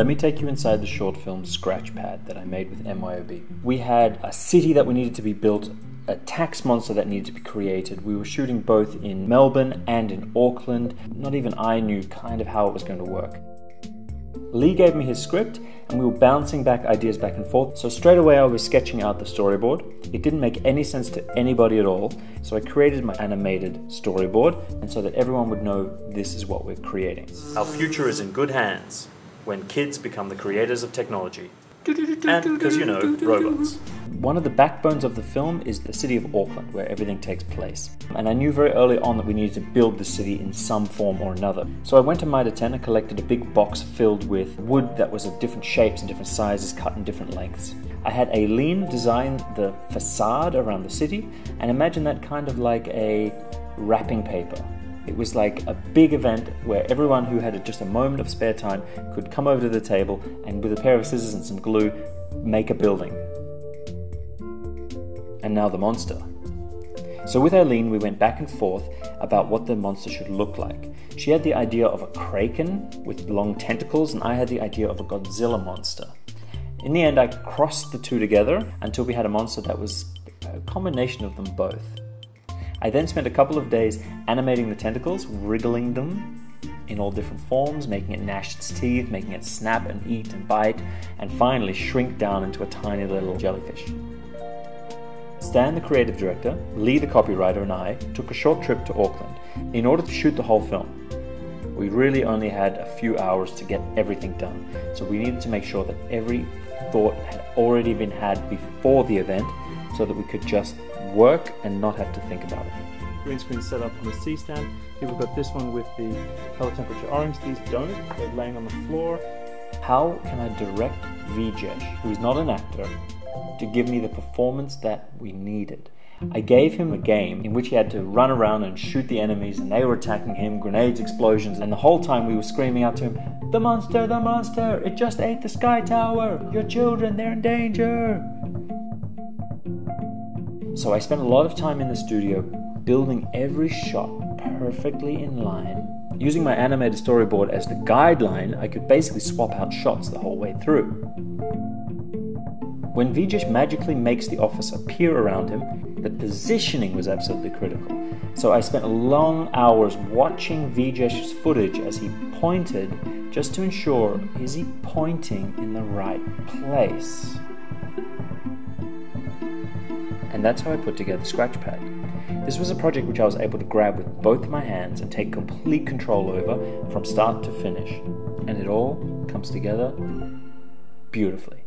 Let me take you inside the short film Scratchpad that I made with MYOB. We had a city that we needed to be built, a tax monster that needed to be created. We were shooting both in Melbourne and in Auckland. Not even I knew kind of how it was going to work. Lee gave me his script and we were bouncing back ideas back and forth. So straight away I was sketching out the storyboard. It didn't make any sense to anybody at all. So I created my animated storyboard, and so that everyone would know this is what we're creating. Our future is in good hands when kids become the creators of technology. And because, you know, robots. One of the backbones of the film is the city of Auckland, where everything takes place. And I knew very early on that we needed to build the city in some form or another. So I went to Mitre 10 and collected a big box filled with wood that was of different shapes and different sizes, cut in different lengths. I had Aileen design the facade around the city, and imagine that kind of like a wrapping paper. It was like a big event where everyone who had just a moment of spare time could come over to the table and with a pair of scissors and some glue, make a building. And now the monster. So with Aileen, we went back and forth about what the monster should look like. She had the idea of a kraken with long tentacles, and I had the idea of a Godzilla monster. In the end, I crossed the two together until we had a monster that was a combination of them both. I then spent a couple of days animating the tentacles, wriggling them in all different forms, making it gnash its teeth, making it snap and eat and bite, and finally shrink down into a tiny little jellyfish. Stan, the creative director, Lee, the copywriter, and I took a short trip to Auckland in order to shoot the whole film. We really only had a few hours to get everything done, so we needed to make sure that every thought had already been had before the event so that we could just work and not have to think about it. Green screen set up on the C-stand. Here we've got this one with the color temperature orange. These don't, they're laying on the floor. How can I direct Vijesh, who's not an actor, to give me the performance that we needed? I gave him a game in which he had to run around and shoot the enemies, and they were attacking him, grenades, explosions, and the whole time we were screaming out to him, the monster, it just ate the sky tower, your children, they're in danger. So I spent a lot of time in the studio building every shot perfectly in line. Using my animated storyboard as the guideline, I could basically swap out shots the whole way through. When Vijesh magically makes the office appear around him, the positioning was absolutely critical. So I spent long hours watching Vijesh's footage as he pointed, just to ensure, is he pointing in the right place? And that's how I put together Scratchpad. This was a project which I was able to grab with both my hands and take complete control over from start to finish. And it all comes together beautifully.